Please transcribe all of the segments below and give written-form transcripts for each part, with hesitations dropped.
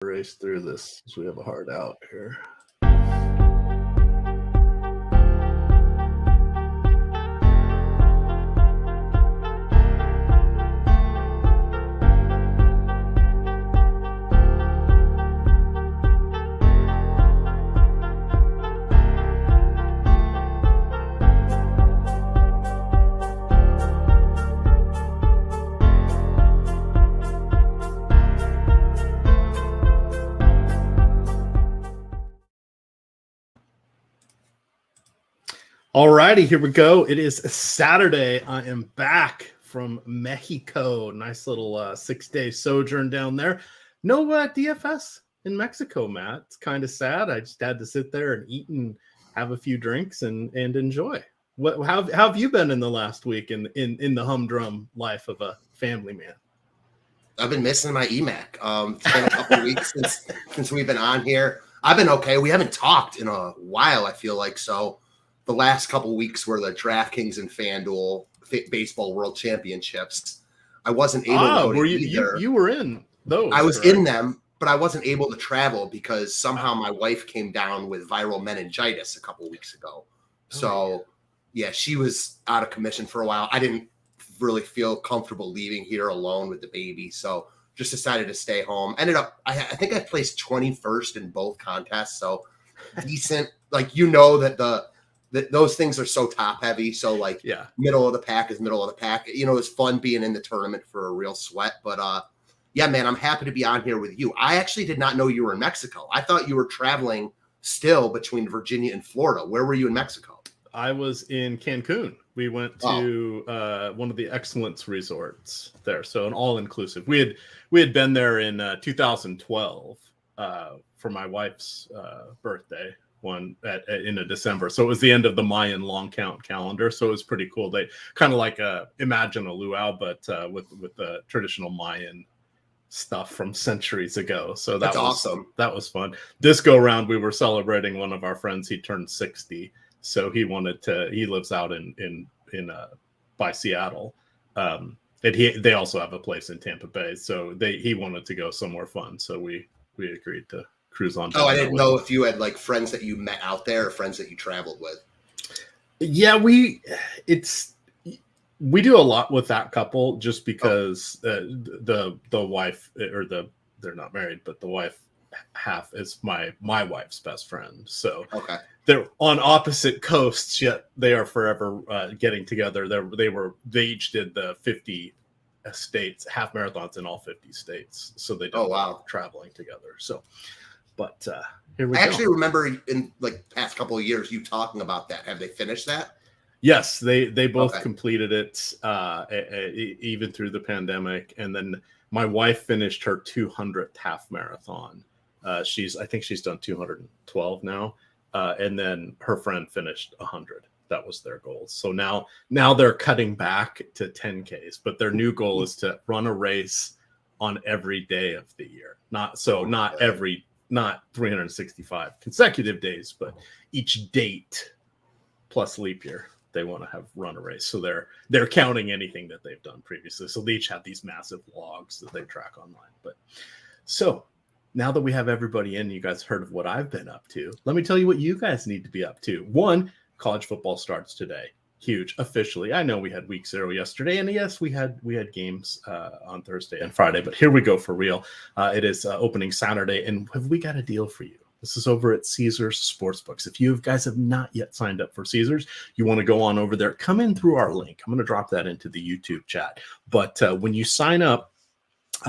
race through this as we have a hard out here. All righty, here we go. It is Saturday. I am back from Mexico. Nice little 6-day sojourn down there. No DFS in Mexico, Matt. It's kind of sad. I just had to sit there and eat and have a few drinks and enjoy. How have you been in the last week in the humdrum life of a family man? I've been missing my EMac. It's been a couple weeks since we've been on here. I've been okay. We haven't talked in a while, I feel like. So the last couple weeks were the DraftKings and FanDuel Baseball World Championships. I wasn't able to go to either. You were in those. I was in them, but I wasn't able to travel because somehow my wife came down with viral meningitis a couple weeks ago. So, yeah, she was out of commission for a while. I didn't really feel comfortable leaving here alone with the baby, so just decided to stay home. Ended up, I think I placed 21st in both contests, so decent. Like, that those things are so top heavy. So like, yeah, middle of the pack is middle of the pack. You know, it's fun being in the tournament for a real sweat. But yeah, man, I'm happy to be on here with you. I actually did not know you were in Mexico. I thought you were traveling still between Virginia and Florida. Where were you in Mexico? I was in Cancun. We went to one of the Excellence resorts there. So an all-inclusive. We had been there in 2012 for my wife's birthday. One in December, so it was the end of the Mayan long count calendar, so it was pretty cool. They kind of like imagine a luau, but with the traditional Mayan stuff from centuries ago. So that's awesome. That was fun. This go round, we were celebrating one of our friends. He turned 60, so he lives out in by Seattle, and they also have a place in Tampa Bay. So he wanted to go somewhere fun, so we agreed to cruise on. I didn't know if you had like friends that you met out there or friends that you traveled with. Yeah, we do a lot with that couple just because the wife they're not married, but the wife half is my wife's best friend. So they're on opposite coasts, yet they are forever getting together. They each did the 50 states half marathons in all 50 states. So they did traveling together. So. But here we go. I actually remember in like past couple of years you talking about that. Have they finished that? Yes, they both completed it even through the pandemic. And then my wife finished her 200th half marathon. I think she's done 212 now. And then her friend finished 100. That was their goal. So now they're cutting back to 10Ks, but their new goal is to run a race on every day of the year. Not 365 consecutive days, but each date plus leap year, they want to have run a race. So they're counting anything that they've done previously. So they each have these massive logs that they track online. But so now that we have everybody in, you guys heard of what I've been up to. Let me tell you what you guys need to be up to. One, college football starts today. Huge officially. I know we had week 0 yesterday, and yes, we had games on Thursday and Friday, but here we go for real. It is opening Saturday, and have we got a deal for you? This is over at Caesars Sportsbooks. If you guys have not yet signed up for Caesars, you want to go on over there, come in through our link. I'm going to drop that into the YouTube chat. But when you sign up,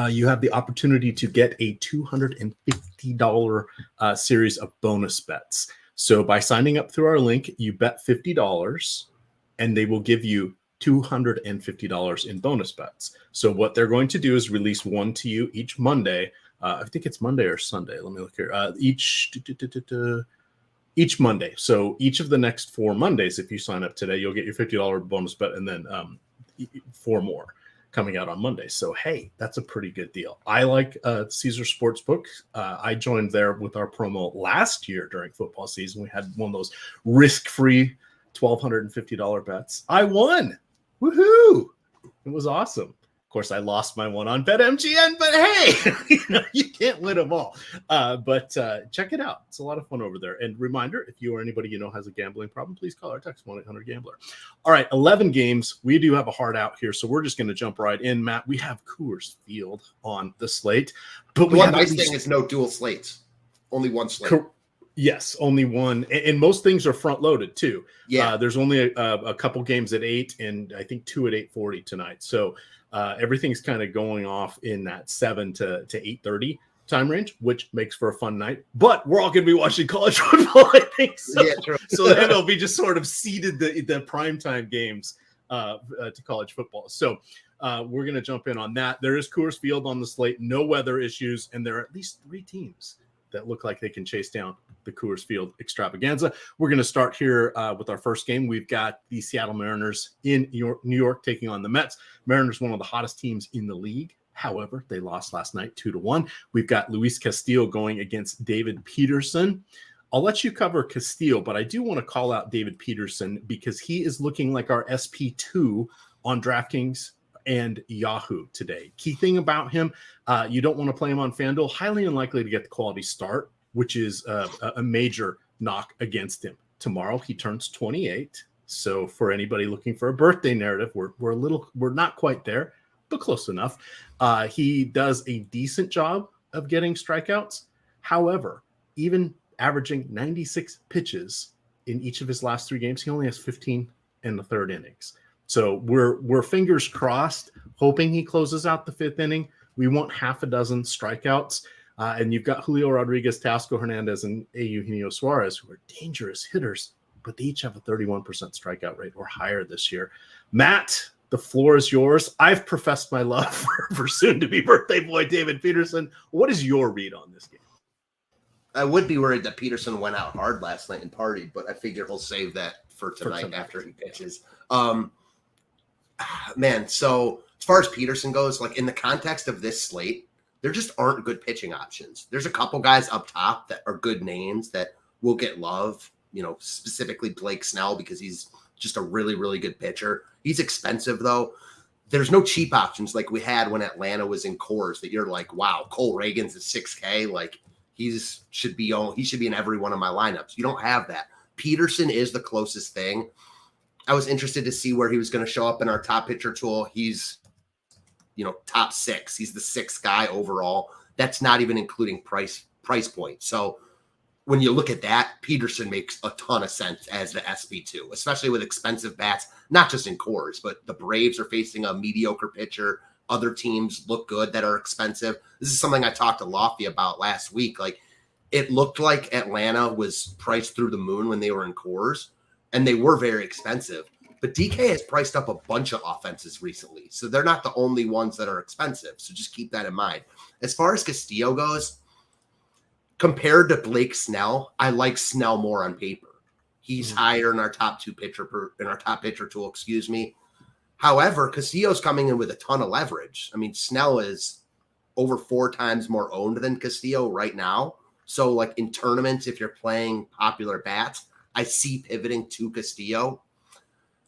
you have the opportunity to get a $250 series of bonus bets. So by signing up through our link, you bet $50, and they will give you $250 in bonus bets. So what they're going to do is release one to you each Monday. I think it's Monday or Sunday. Let me look here. Each Monday. So each of the next 4 Mondays, if you sign up today, you'll get your $50 bonus bet, and then 4 more coming out on Monday. So, hey, that's a pretty good deal. I like Caesar Sportsbook. I joined there with our promo last year during football season. We had one of those risk-free $1,250 bets. I won. Woohoo! It was awesome. course, I lost my one on BetMGM, but hey, you can't win them all. But check it out. It's a lot of fun over there. And reminder, if you or anybody you know has a gambling problem, please call or text 1-800-GAMBLER. All right, 11 games. We do have a hard out here, so we're just going to jump right in, Matt. We have Coors Field on the slate. But one nice thing is no dual slates. Only one slate. Yes, only one. And most things are front-loaded, too. Yeah. There's only a couple games at 8, and I think 2 at 8:40 tonight. So everything's kind of going off in that 7 to 8:30 time range, which makes for a fun night. But we're all going to be watching college football, I think. So, yeah, true. So the MLB just sort of seeded the primetime games to college football. So we're going to jump in on that. There is Coors Field on the slate, no weather issues, and there are at least 3 teams that look like they can chase down the Coors Field extravaganza. We're going to start here with our first game. We've got the Seattle Mariners in New York taking on the Mets. Mariners, one of the hottest teams in the league. However, they lost last night 2-1. We've got Luis Castillo going against David Peterson. I'll let you cover Castillo, but I do want to call out David Peterson because he is looking like our SP2 on DraftKings and Yahoo today. Key thing about him, you don't want to play him on FanDuel. Highly unlikely to get the quality start, which is a major knock against him. Tomorrow he turns 28. So for anybody looking for a birthday narrative, we're not quite there, but close enough. He does a decent job of getting strikeouts. However, even averaging 96 pitches in each of his last 3 games, he only has 15 in the 3rd innings. So we're fingers crossed, hoping he closes out the 5th inning. We want half a dozen strikeouts. And you've got Julio Rodriguez, Teoscar Hernandez, and Eugenio Suarez, who are dangerous hitters, but they each have a 31% strikeout rate or higher this year. Matt, the floor is yours. I've professed my love for soon-to-be birthday boy David Peterson. What is your read on this game? I would be worried that Peterson went out hard last night and partied, but I figure he'll save that for tonight after he pitches. Man, so as far as Peterson goes, like in the context of this slate, there just aren't good pitching options. There's a couple guys up top that are good names that will get love, specifically Blake Snell because he's just a really, really good pitcher. He's expensive, though. There's no cheap options like we had when Atlanta was in Coors that you're like, wow, Cole Reagan's at $6K. Like he should be in every one of my lineups. You don't have that. Peterson is the closest thing. I was interested to see where he was going to show up in our top pitcher tool. He's top 6. He's the 6th guy overall. That's not even including price point. So when you look at that, Peterson makes a ton of sense as the SP2, especially with expensive bats, not just in Coors, but the Braves are facing a mediocre pitcher. Other teams look good that are expensive. This is something I talked to Lofty about last week. Like it looked like Atlanta was priced through the moon when they were in Coors, and they were very expensive. But DK has priced up a bunch of offenses recently, so they're not the only ones that are expensive. So just keep that in mind. As far as Castillo goes, compared to Blake Snell, I like Snell more on paper. He's higher in our top pitcher tool, excuse me. However, Castillo's coming in with a ton of leverage. I mean, Snell is over 4 times more owned than Castillo right now. So like in tournaments, if you're playing popular bats, I see pivoting to Castillo.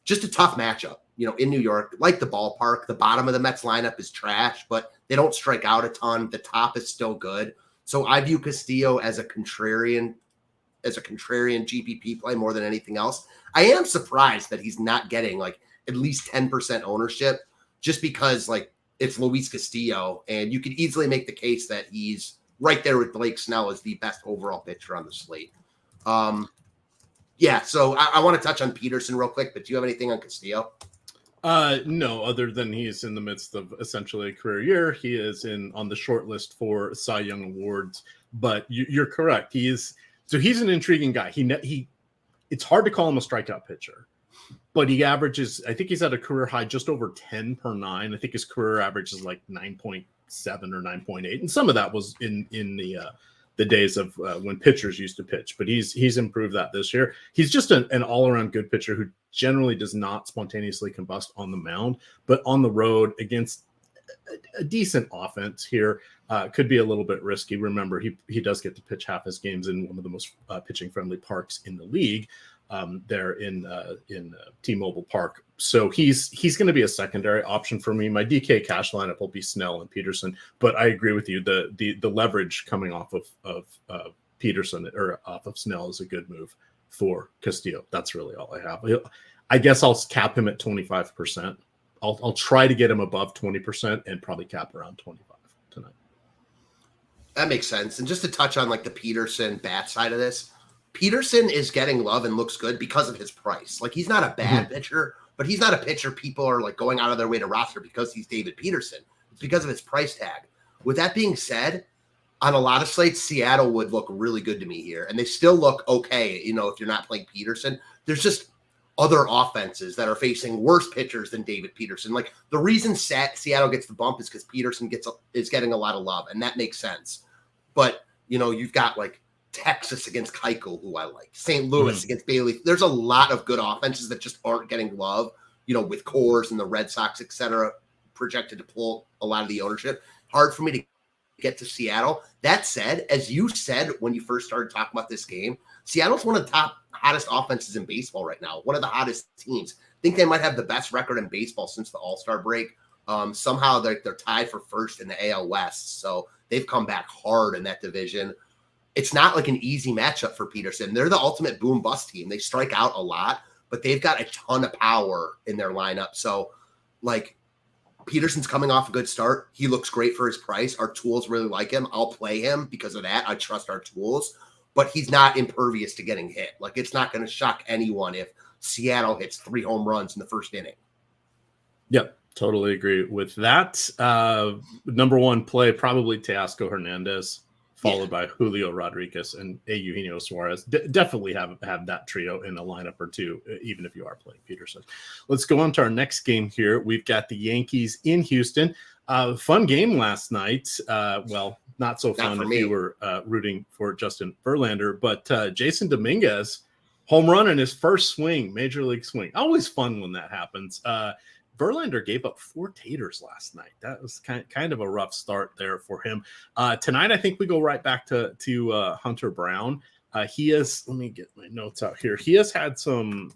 Just a tough matchup, in New York, like the ballpark. The bottom of the Mets lineup is trash, but they don't strike out a ton. The top is still good. So I view Castillo as a contrarian GPP play more than anything else. I am surprised that he's not getting like at least 10% ownership just because like it's Luis Castillo, and you could easily make the case that he's right there with Blake Snell as the best overall pitcher on the slate. So I want to touch on Peterson real quick, but do you have anything on Castillo? No, other than he's in the midst of essentially a career year. He is on the short list for Cy Young awards, but you're correct. He's an intriguing guy. It's hard to call him a strikeout pitcher, but he averages, I think he's at a career high just over 10 per 9. I think his career average is like 9.7 or 9.8. And some of that was in the days of when pitchers used to pitch, but he's improved that this year. He's just an all-around good pitcher who generally does not spontaneously combust on the mound, but on the road against a decent offense here. Could be a little bit risky. Remember, he does get to pitch half his games in one of the most pitching friendly parks in the league. There in T-Mobile Park, so he's going to be a secondary option for me. My DK cash lineup will be Snell and Peterson, but I agree with you. The leverage coming off of Peterson or off of Snell is a good move for Castillo. That's really all I have. I guess I'll cap him at 25%. I'll try to get him above 20% and probably cap around 25 tonight. That makes sense. And just to touch on like the Peterson bat side of this. Peterson is getting love and looks good because of his price. Like he's not a bad pitcher, but he's not a pitcher people are like going out of their way to roster because he's David Peterson. It's because of his price tag. With that being said, on a lot of slates, Seattle would look really good to me here. And they still look okay, if you're not playing Peterson. There's just other offenses that are facing worse pitchers than David Peterson. Like the reason Seattle gets the bump is because Peterson is getting a lot of love, and that makes sense. But, you've got like Texas against Keuchel, who I like, St. Louis against Bailey. There's a lot of good offenses that just aren't getting love, with Coors and the Red Sox, et cetera, projected to pull a lot of the ownership. Hard for me to get to Seattle. That said, as you said when you first started talking about this game, Seattle's one of the hottest offenses in baseball right now, one of the hottest teams. I think they might have the best record in baseball since the All-Star break. Somehow they're tied for first in the AL West, so they've come back hard in that division. It's not like an easy matchup for Peterson. They're the ultimate boom bust team. They strike out a lot, but they've got a ton of power in their lineup. So, like, Peterson's coming off a good start. He looks great for his price. Our tools really like him. I'll play him because of that. I trust our tools, but he's not impervious to getting hit. Like, it's not going to shock anyone if Seattle hits 3 home runs in the first inning. Yep. Totally agree with that. Number one play, probably Teoscar Hernandez, followed by Julio Rodriguez and Eugenio Suarez. Definitely have that trio in a lineup or two, even if you are playing Peterson. Let's go on to our next game here. We've got the Yankees in Houston. Fun game last night. Well, not so fun if you were rooting for Justin Verlander, but Jason Dominguez, home run in his first swing, major league swing. Always fun when that happens. Verlander gave up 4 taters last night. That was kind of a rough start there for him. Tonight, I think we go right back to Hunter Brown. He has, let me get my notes out here. He has had some,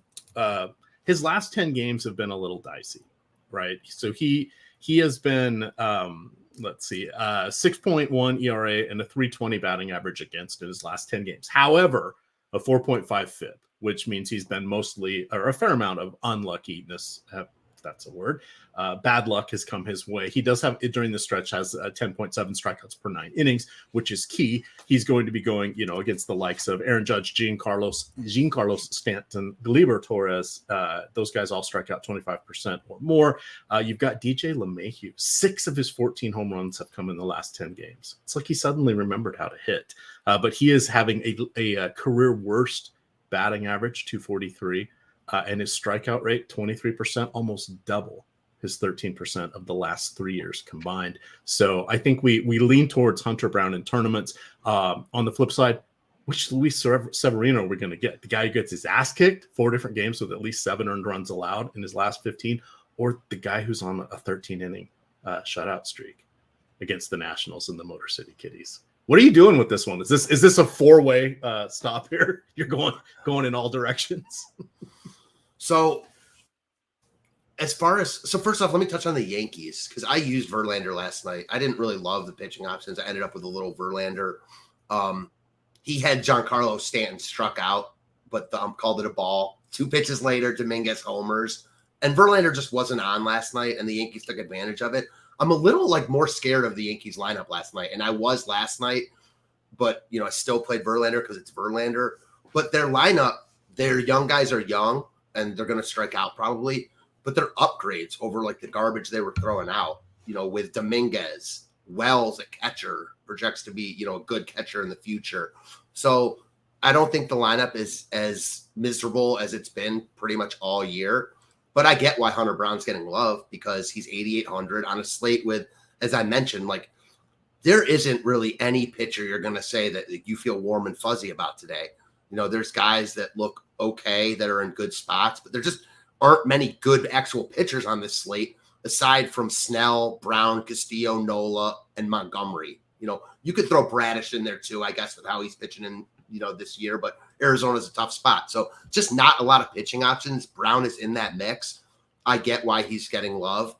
his last 10 games have been a little dicey, right? So he has been, 6.1 ERA and a 3.20 batting average against in his last 10 games. However, a 4.5 FIP, which means he's been mostly, or a fair amount of unluckiness, that's a word. Bad luck has come his way. He does have, during the stretch, has 10.7 strikeouts per 9 innings, which is key. He's going to be going, against the likes of Aaron Judge, Giancarlo Stanton, Gleyber Torres. Those guys all strike out 25% or more. You've got DJ LeMahieu. 6 of his 14 home runs have come in the last 10 games. It's like he suddenly remembered how to hit. But he is having a career worst batting average, 243. And his strikeout rate, 23%, almost double his 13% of the last 3 years combined. So I think we lean towards Hunter Brown in tournaments. On the flip side, which Luis Severino are we going to get? The guy who gets his ass kicked 4 different games with at least 7 earned runs allowed in his last 15, or the guy who's on a 13-inning shutout streak against the Nationals and the Motor City Kitties? What are you doing with this one? Is this a 4-way stop here? You're going in all directions. So first off, let me touch on the Yankees because I used Verlander last night. I didn't really love the pitching options. I ended up with a little Verlander. He had Giancarlo Stanton struck out, but the ump called it a ball. 2 pitches later, Dominguez homers. And Verlander just wasn't on last night, and the Yankees took advantage of it. I'm a little more scared of the Yankees lineup last night, and I was last night, but I still played Verlander because it's Verlander. But their lineup, their young guys are young, and they're going to strike out probably, but they're upgrades over the garbage they were throwing out, with Dominguez, Wells at catcher, projects to be, a good catcher in the future. So I don't think the lineup is as miserable as it's been pretty much all year, but I get why Hunter Brown's getting love because he's 8,800 on a slate with, as I mentioned, there isn't really any pitcher you're going to say that you feel warm and fuzzy about today. There's guys that look okay that are in good spots, but there just aren't many good actual pitchers on this slate, aside from Snell, Brown, Castillo, Nola, and Montgomery. You could throw Bradish in there too, I guess, with how he's pitching in, this year, but Arizona's a tough spot. So just not a lot of pitching options. Brown is in that mix. I get why he's getting love.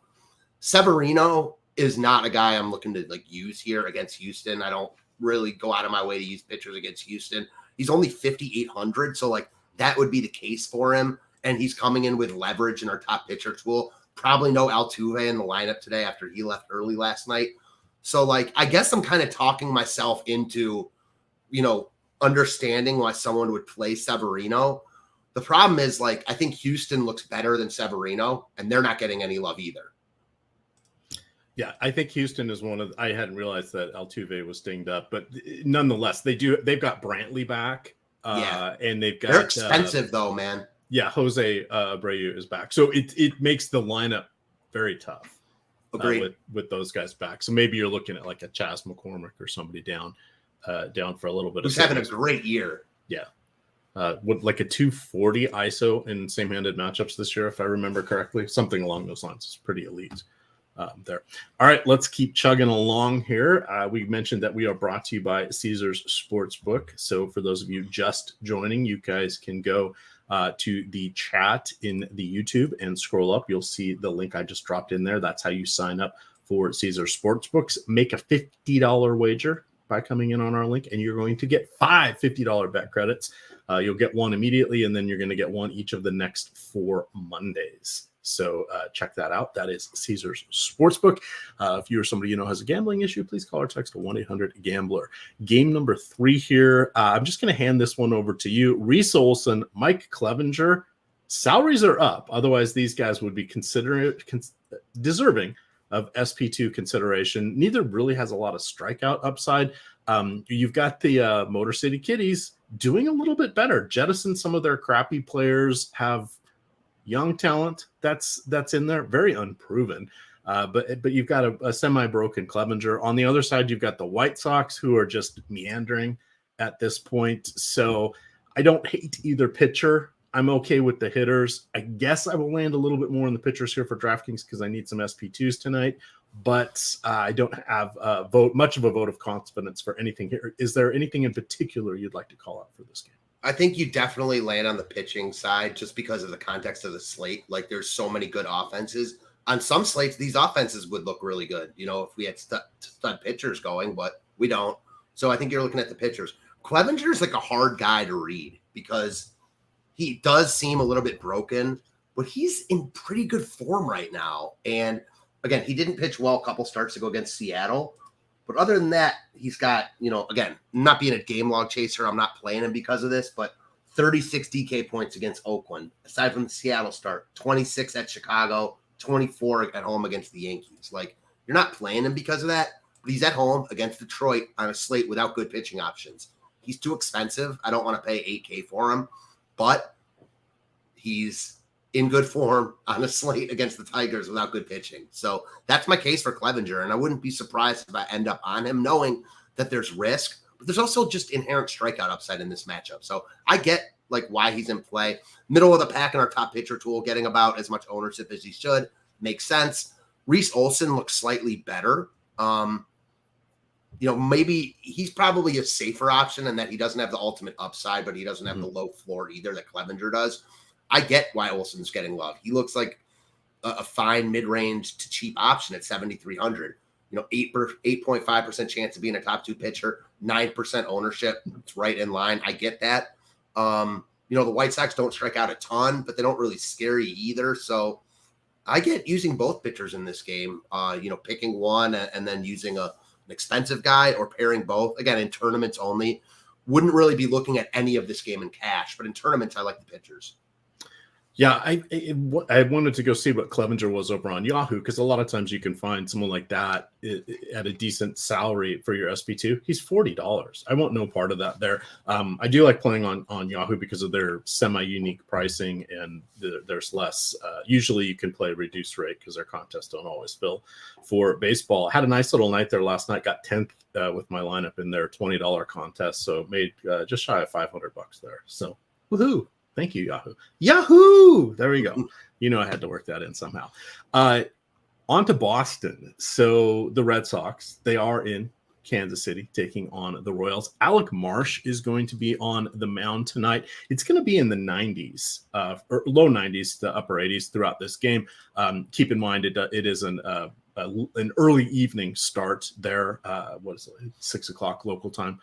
Severino is not a guy I'm looking to use here against Houston. I don't really go out of my way to use pitchers against Houston. He's only 5,800. So that would be the case for him. And he's coming in with leverage in our top pitcher tool. Probably no Altuve in the lineup today after he left early last night. So I guess I'm kind of talking myself into, understanding why someone would play Severino. The problem is I think Houston looks better than Severino, and they're not getting any love either. Yeah, I think Houston is I hadn't realized that Altuve was dinged up, but nonetheless, they've got Brantley back. And they're expensive though, man. Yeah, Jose Abreu is back. So it makes the lineup very tough. With those guys back. So maybe you're looking at a Chas McCormick or somebody down for a little bit. Who's having a great year. Yeah. With a 240 ISO in same-handed matchups this year, if I remember correctly. Something along those lines. It's pretty elite there. All right, let's keep chugging along here. We mentioned that we are brought to you by Caesars Sportsbook. So for those of you just joining, you guys can go to the chat in the YouTube and scroll up. You'll see the link I just dropped in there. That's how you sign up for Caesars Sportsbooks. Make a $50 wager by coming in on our link, and you're going to get 5 $50 bet credits. You'll get one immediately, and then you're going to get one each of the next 4 Mondays. So check that out. That is Caesars Sportsbook. If you're somebody has a gambling issue, please call or text 1-800-GAMBLER. Game number 3 here. I'm just going to hand this one over to you. Reese Olson, Mike Clevenger. Salaries are up. Otherwise, these guys would be deserving of SP2 consideration. Neither really has a lot of strikeout upside. You've got the Motor City Kitties doing a little bit better. Jettison some of their crappy players, have young talent that's in there, very unproven. But you've got a semi-broken Clevenger. On the other side, you've got the White Sox, who are just meandering at this point. So I don't hate either pitcher. I'm okay with the hitters. I guess I will land a little bit more on the pitchers here for DraftKings because I need some SP2s tonight. But I don't have much of a vote of confidence for anything here. Is there anything in particular you'd like to call out for this game? I think you definitely land on the pitching side just because of the context of the slate. There's so many good offenses. On some slates, these offenses would look really good, if we had stud pitchers going, but we don't. So I think you're looking at the pitchers. Clevenger is a hard guy to read because he does seem a little bit broken, but he's in pretty good form right now. And again, he didn't pitch well a couple starts ago against Seattle. But other than that, he's got, again, not being a game log chaser, I'm not playing him because of this, but 36 DK points against Oakland. Aside from the Seattle start, 26 at Chicago, 24 at home against the Yankees. You're not playing him because of that, but he's at home against Detroit on a slate without good pitching options. He's too expensive. I don't want to pay $8K for him, but he's in good form on a slate against the Tigers without good pitching. So that's my case for Clevenger. And I wouldn't be surprised if I end up on him knowing that there's risk, but there's also just inherent strikeout upside in this matchup. So I get why he's in play. Middle of the pack in our top pitcher tool, getting about as much ownership as he should. Makes sense. Reese Olson looks slightly better. Maybe he's probably a safer option in that he doesn't have the ultimate upside, but he doesn't have the low floor either that Clevenger does. I get why Olson's getting love. He looks like a fine mid-range to cheap option at 7,300. 8.5% chance of being a top 2 pitcher, 9% ownership. It's right in line. I get that. The White Sox don't strike out a ton, but they don't really scare you either. So I get using both pitchers in this game. Picking one and then using an expensive guy or pairing both. Again, in tournaments only. Wouldn't really be looking at any of this game in cash, but in tournaments, I like the pitchers. Yeah, I wanted to go see what Clevenger was over on Yahoo because a lot of times you can find someone like that at a decent salary for your SP2. He's $40. I want no part of that there. I do like playing on Yahoo because of their semi-unique pricing and there's less. Usually you can play reduced rate because their contests don't always fill for baseball. I had a nice little night there last night. Got 10th with my lineup in their $20 contest, so made just shy of $500 there. So woohoo! Thank you, Yahoo. Yahoo! There we go. I had to work that in somehow. On to Boston. So the Red Sox, they are in Kansas City taking on the Royals. Alec Marsh is going to be on the mound tonight. It's going to be in the 90s, or low 90s to upper 80s throughout this game. Keep in mind it is an early evening start there. What is it? 6 o'clock local time.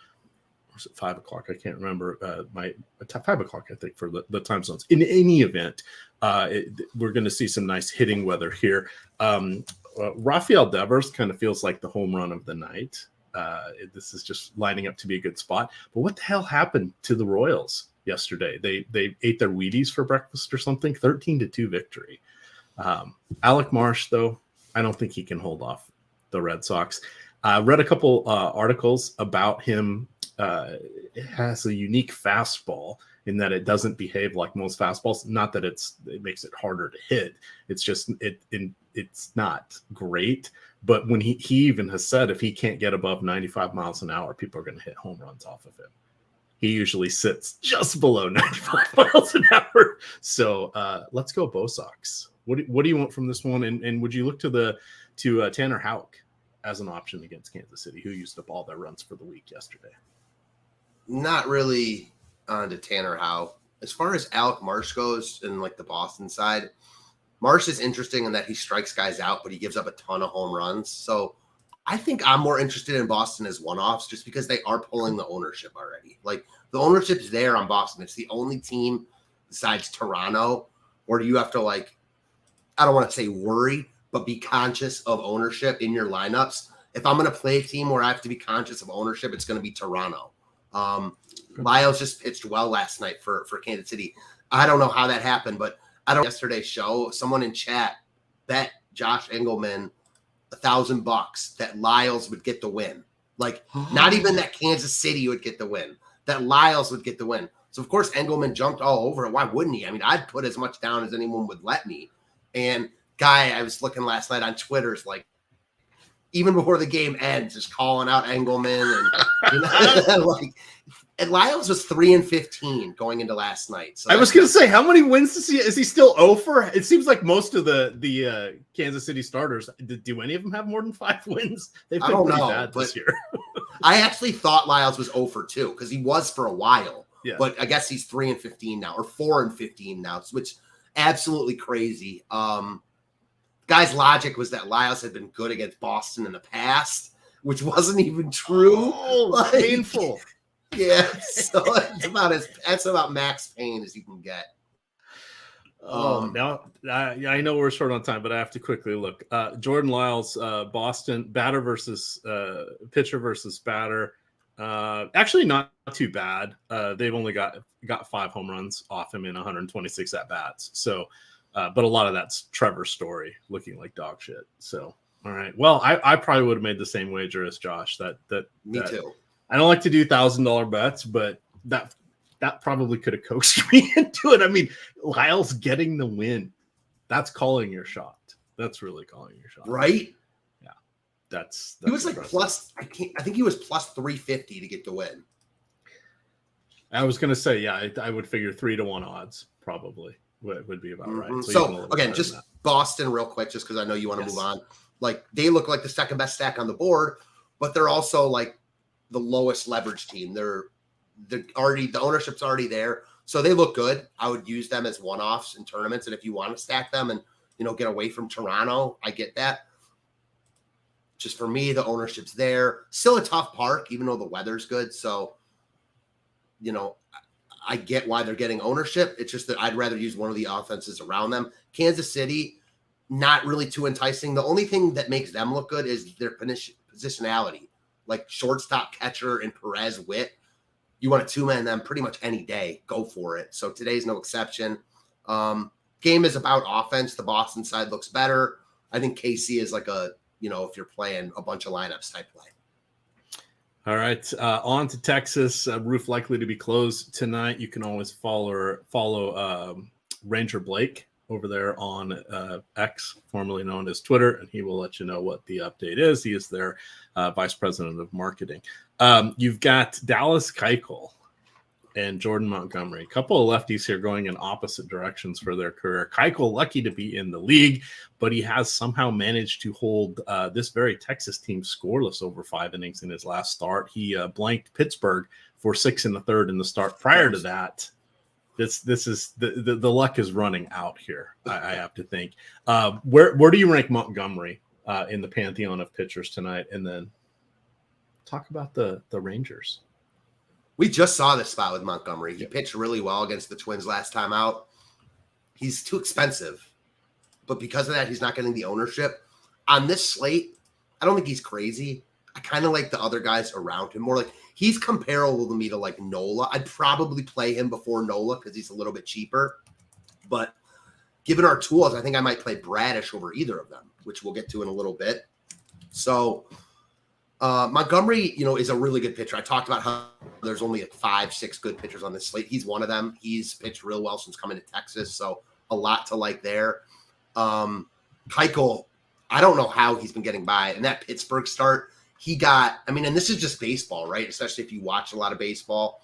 Or is it 5 o'clock? I can't remember. 5 o'clock, I think, for the time zones. In any event, we're going to see some nice hitting weather here. Rafael Devers kind of feels like the home run of the night. This is just lining up to be a good spot. But what the hell happened to the Royals yesterday? They ate their Wheaties for breakfast or something. 13-2 victory. Alec Marsh, though, I don't think he can hold off the Red Sox. I read a couple articles about him. It has a unique fastball in that it doesn't behave like most fastballs. Not that it makes it harder to hit. It's just it's not great. But when he even has said if he can't get above 95 miles an hour, people are going to hit home runs off of him. He usually sits just below 95 miles an hour. So let's go Bo Sox. What do you want from this one? And would you look to Tanner Houck as an option against Kansas City, who used up all their runs for the week yesterday? Not really on to Tanner Houck. As far as Alec Marsh goes in like the Boston side, Marsh is interesting in that he strikes guys out, but he gives up a ton of home runs. So I think I'm more interested in Boston as one-offs just because they are pulling the ownership already. Like the ownership's there on Boston. It's the only team besides Toronto where you have to like, I don't want to say worry, but be conscious of ownership in your lineups. If I'm going to play a team where I have to be conscious of ownership, it's going to be Toronto. Lyles just pitched well last night for Kansas City. I don't know how that happened, but I don't. Yesterday's show, someone in chat bet Josh Engelman $1,000 that Lyles would get the win. Like not even that Kansas City would get the win, that Lyles would get the win. So of course Engelman jumped all over it. Why wouldn't he? I mean, I'd put as much down as anyone would let me. And guy, I was looking last night on Twitter, is like, even before the game ends, just calling out Engelman and and Lyles was 3-15 going into last night. So I was going to say, how many wins is he still 0 for? It seems like most of the Kansas City starters. Do any of them have more than 5 wins? They've been pretty bad this year. I actually thought Lyles was 0 for 2 because he was for a while. Yeah. But I guess he's 3-15 now, or 4-15 now, which absolutely crazy. Guy's logic was that Lyles had been good against Boston in the past, which wasn't even true. Oh, painful. Yeah, so that's about max pain as you can get. Now I know we're short on time, but I have to quickly look. Jordan Lyles, Boston batter versus pitcher versus batter. Actually, not too bad. They've only got 5 home runs off him in 126 at bats. So. But a lot of that's Trevor's Story looking like dog shit. So, all right. Well, I probably would have made the same wager as Josh. Me too. I don't like to do $1,000 bets, but that probably could have coaxed me into it. I mean, Lyles getting the win. That's calling your shot. That's really calling your shot. Right? Yeah. That's he was like plus, I think he was plus 350 to get the win. I was going to say, yeah, I would figure 3-1 odds probably. Would be about right. So again, just Boston real quick, just because I know you want to move on. Like they look like the second best stack on the board, but they're also like the lowest leverage team. They're already, the ownership's already there, so they look good. I would use them as one-offs in tournaments, and if you want to stack them and get away from Toronto, I get that. Just for me, the ownership's there. Still a tough park, even though the weather's good. So I get why they're getting ownership. It's just that I'd rather use one of the offenses around them. Kansas City, not really too enticing. The only thing that makes them look good is their positionality. Like shortstop, catcher, and Perez Witt. You want to two-man them pretty much any day. Go for it. So today's no exception. Game is about offense. The Boston side looks better. I think KC is like a, if you're playing a bunch of lineups type play. All right, on to Texas. Roof likely to be closed tonight. You can always follow Ranger Blake over there on X, formerly known as Twitter, and he will let you know what the update is. He is their vice president of marketing. You've got Dallas Keuchel and Jordan Montgomery. A couple of lefties here going in opposite directions for their career. Keuchel lucky to be in the league, but he has somehow managed to hold this very Texas team scoreless over 5 innings in his last start. He blanked Pittsburgh for 6 1/3 in the start. Prior to that, this is the luck is running out here. I have to think. Where do you rank Montgomery in the pantheon of pitchers tonight? And then talk about the Rangers. We just saw this spot with Montgomery. He pitched really well against the Twins last time out. He's too expensive. But because of that, he's not getting the ownership. On this slate, I don't think he's crazy. I kind of like the other guys around him. More like he's comparable to me to like Nola. I'd probably play him before Nola because he's a little bit cheaper. But given our tools, I think I might play Bradish over either of them, which we'll get to in a little bit. So Montgomery, is a really good pitcher. I talked about how there's only 5-6 good pitchers on this slate. He's one of them. He's pitched real well since coming to Texas, so a lot to like there. Keuchel, I don't know how he's been getting by. And that Pittsburgh start, he got, and this is just baseball, right? Especially if you watch a lot of baseball.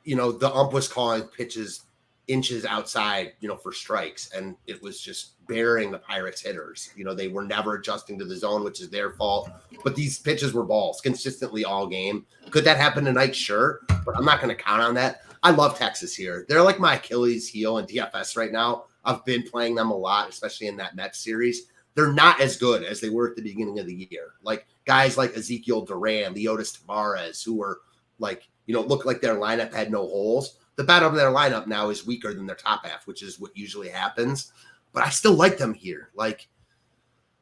The ump was calling pitches inches outside, for strikes, and it was just burying the Pirates hitters. They were never adjusting to the zone, which is their fault. But these pitches were balls consistently all game. Could that happen tonight? Sure, but I'm not going to count on that. I love Texas here. They're like my Achilles heel in DFS right now. I've been playing them a lot, especially in that Mets series. They're not as good as they were at the beginning of the year. Like guys like Ezekiel Duran, Leotis Tavares, who were like, looked like their lineup had no holes. The bottom of their lineup now is weaker than their top half, which is what usually happens. But I still like them here. Like,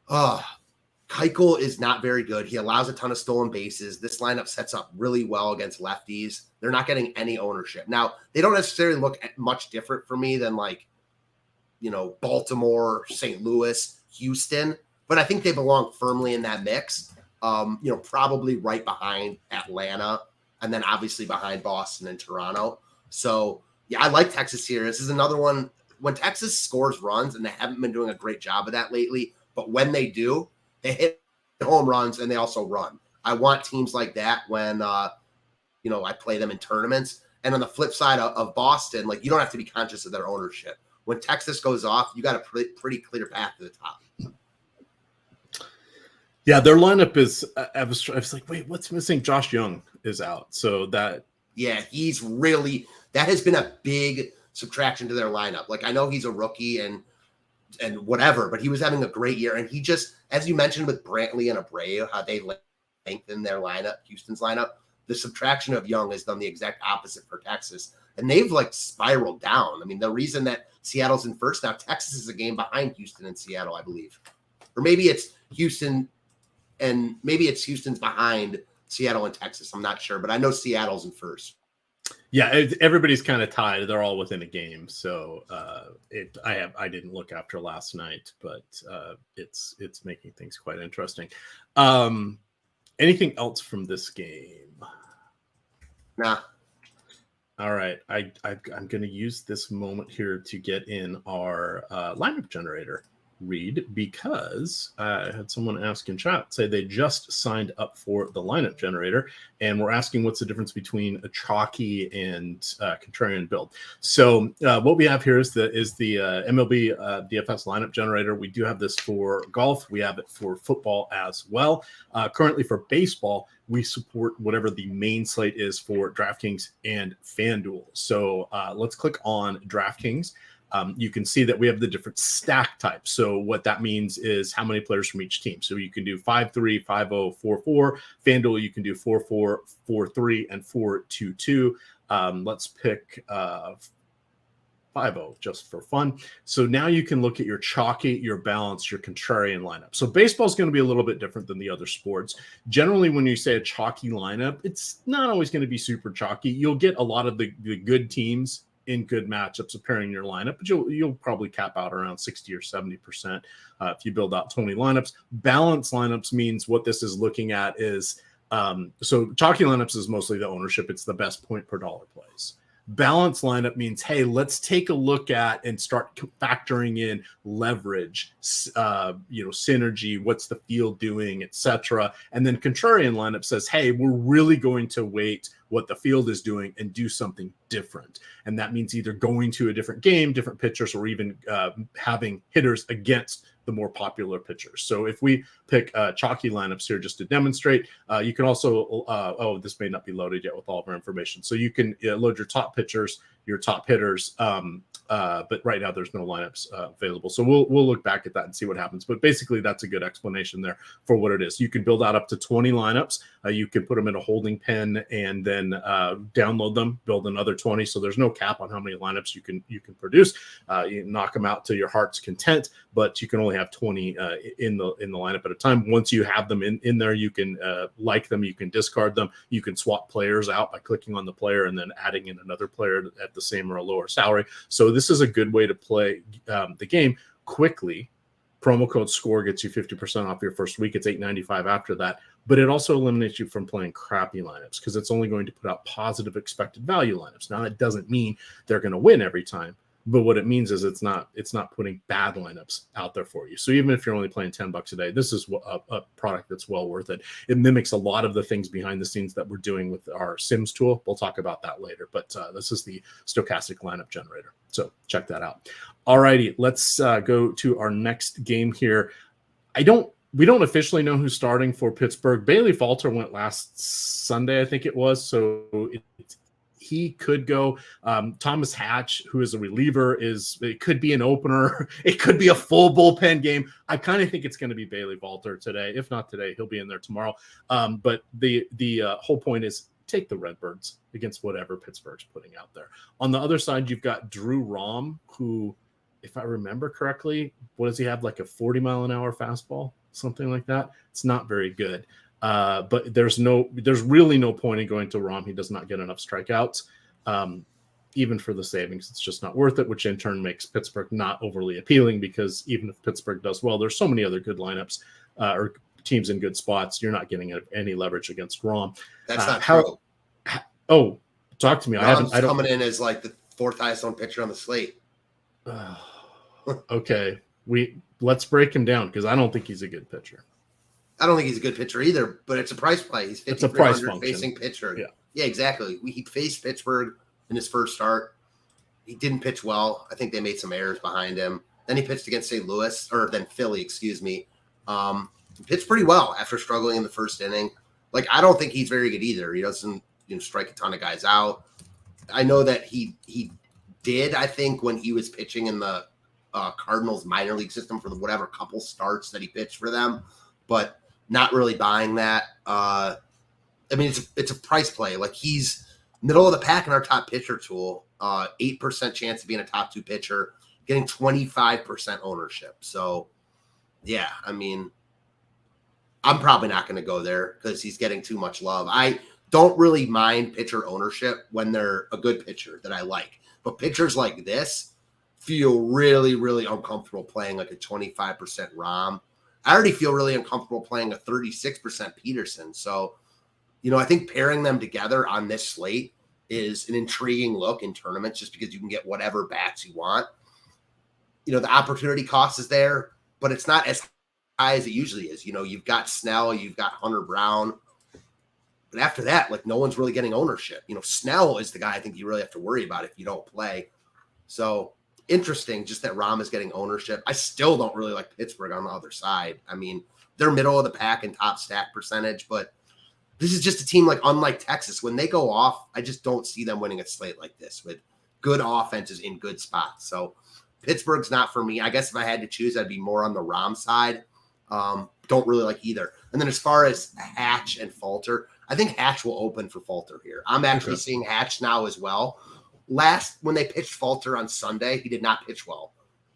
Keuchel is not very good. He allows a ton of stolen bases. This lineup sets up really well against lefties. They're not getting any ownership. Now, they don't necessarily look much different for me than like, Baltimore, St. Louis, Houston. But I think they belong firmly in that mix. Probably right behind Atlanta and then obviously behind Boston and Toronto. So, yeah, I like Texas here. This is another one. When Texas scores runs, and they haven't been doing a great job of that lately, but when they do, they hit home runs and they also run. I want teams like that when, I play them in tournaments. And on the flip side of Boston, like you don't have to be conscious of their ownership. When Texas goes off, you got a pretty clear path to the top. Yeah, their lineup is I was like, wait, what's missing? Josh Young is out. So that. Yeah, that has been a big subtraction to their lineup. Like I know he's a rookie and whatever, but he was having a great year. And he just, as you mentioned with Brantley and Abreu, how they lengthen their lineup, Houston's lineup, the subtraction of Young has done the exact opposite for Texas. And they've like spiraled down. The reason that Seattle's in first now, Texas is a game behind Houston and Seattle, I believe. Or maybe it's Houston and maybe it's Houston's behind Seattle and Texas. I'm not sure, but I know Seattle's in first. Yeah, everybody's kind of tied. They're all within a game. So I didn't look after last night, but it's making things quite interesting. Anything else from this game? Nah. All right. I'm going to use this moment here to get in our lineup generator read because I had someone ask in chat, say they just signed up for the lineup generator, and we're asking what's the difference between a chalky and contrarian build. So what we have here is the MLB DFS lineup generator. We do have this for golf. We have it for football as well. Currently for baseball, we support whatever the main slate is for DraftKings and FanDuel. So let's click on DraftKings. You can see that we have the different stack types. So what that means is how many players from each team. So you can do 5-3, 5-0, 4-4. FanDuel, you can do 4-4, 4-3, and 4-2-2. Let's pick 5-0 just for fun. So now you can look at your chalky, your balanced, your contrarian lineup. So baseball is going to be a little bit different than the other sports. Generally, when you say a chalky lineup, it's not always going to be super chalky. You'll get a lot of the good teams in good matchups appearing in your lineup, but you'll probably cap out around 60 or 70% if you build out 20 lineups. Balanced lineups means what this is looking at is so chalky lineups is mostly the ownership. It's the best point per dollar plays. Balanced lineup means, hey, let's take a look at and start factoring in leverage, synergy, what's the field doing, etc. And then contrarian lineup says, hey, we're really going to weight what the field is doing and do something different. And that means either going to a different game, different pitchers, or even having hitters against the more popular pitchers. So if we pick chalky lineups here just to demonstrate, you can also, this may not be loaded yet with all of our information. So you can load your top pitchers, your top hitters, but right now there's no lineups available. So we'll look back at that and see what happens. But basically that's a good explanation there for what it is. You can build out up to 20 lineups. You can put them in a holding pen and then download them, build another 20. So there's no cap on how many lineups you can produce. You knock them out to your heart's content, but you can only have 20 in the lineup at a time. Once you have them in there, you can like them, you can discard them, you can swap players out by clicking on the player and then adding in another player at the same or a lower salary. So this is a good way to play the game quickly. Promo code SCORE gets you 50% off your first week. It's $8.95 after that, but it also eliminates you from playing crappy lineups because it's only going to put out positive expected value lineups. Now that doesn't mean they're going to win every time, but what it means is it's not putting bad lineups out there for you. So even if you're only playing $10 a day, this is a product that's well worth it. It mimics a lot of the things behind the scenes that we're doing with our Sims tool. We'll talk about that later, but this is the Stokastic lineup generator. So check that out. All righty, let's go to our next game here. We don't officially know who's starting for Pittsburgh. Bailey Falter went last Sunday, I think it was. So he could go. Thomas Hatch, who is a reliever, it could be an opener. It could be a full bullpen game. I kind of think it's going to be Bailey Falter today. If not today, he'll be in there tomorrow. But the whole point is take the Redbirds against whatever Pittsburgh's putting out there. On the other side, you've got Drew Rom, who, if I remember correctly, what does he have, like a 40-mile-an-hour fastball? Something like that. It's not very good. But there's really no point in going to Rom. He does not get enough strikeouts. Even for the savings, it's just not worth it, which in turn makes Pittsburgh not overly appealing because even if Pittsburgh does well, there's so many other good lineups or teams in good spots. You're not getting any leverage against Rom. That's not true. Talk to me. Rom's coming in as like the fourth highest owned pitcher on the slate. Okay. Let's break him down because I don't think he's a good pitcher. I don't think he's a good pitcher either, but it's a price play. He's 5,300 facing pitcher. Yeah, exactly. He faced Pittsburgh in his first start. He didn't pitch well. I think they made some errors behind him. Then he pitched against Philly, excuse me. He pitched pretty well after struggling in the first inning. Like, I don't think he's very good either. He doesn't strike a ton of guys out. I know that he did, I think, when he was pitching in the Cardinals minor league system for whatever couple starts that he pitched for them, but not really buying that. I mean, it's a price play. Like, he's middle of the pack in our top pitcher tool, 8% chance of being a top 2 pitcher, getting 25% ownership. So, yeah, I mean, I'm probably not going to go there because he's getting too much love. I don't really mind pitcher ownership when they're a good pitcher that I like. But pitchers like this feel really, really uncomfortable playing like a 25% Rom. I already feel really uncomfortable playing a 36% Peterson. So, I think pairing them together on this slate is an intriguing look in tournaments just because you can get whatever bats you want. The opportunity cost is there, but it's not as high as it usually is. You've got Snell, you've got Hunter Brown. But after that, like, no one's really getting ownership. Snell is the guy I think you really have to worry about if you don't play. So interesting just that Rom is getting ownership. I still don't really like Pittsburgh on the other side. I mean, they're middle of the pack in top stack percentage, but this is just a team like unlike Texas. When they go off, I just don't see them winning a slate like this with good offenses in good spots. So Pittsburgh's not for me. I guess if I had to choose, I'd be more on the Rom side. Don't really like either. And then as far as Hatch and Falter, I think Hatch will open for Falter here. I'm actually seeing Hatch now as well. When they pitched Falter on Sunday, he did not pitch well.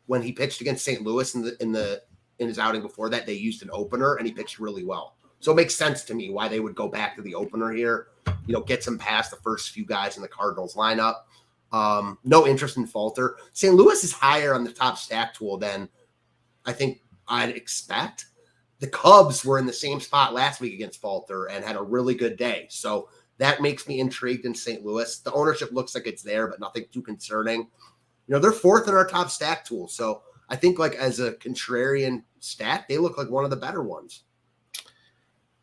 When he pitched against St. Louis in his outing before that, they used an opener and he pitched really well. So it makes sense to me why they would go back to the opener here. Gets him past the first few guys in the Cardinals lineup. No interest in Falter. St. Louis is higher on the top stack tool than I think I'd expect. The Cubs were in the same spot last week against Falter and had a really good day. So that makes me intrigued in St. Louis. The ownership looks like it's there, but nothing too concerning. They're fourth in our top stack tool. So I think like as a contrarian stack, they look like one of the better ones.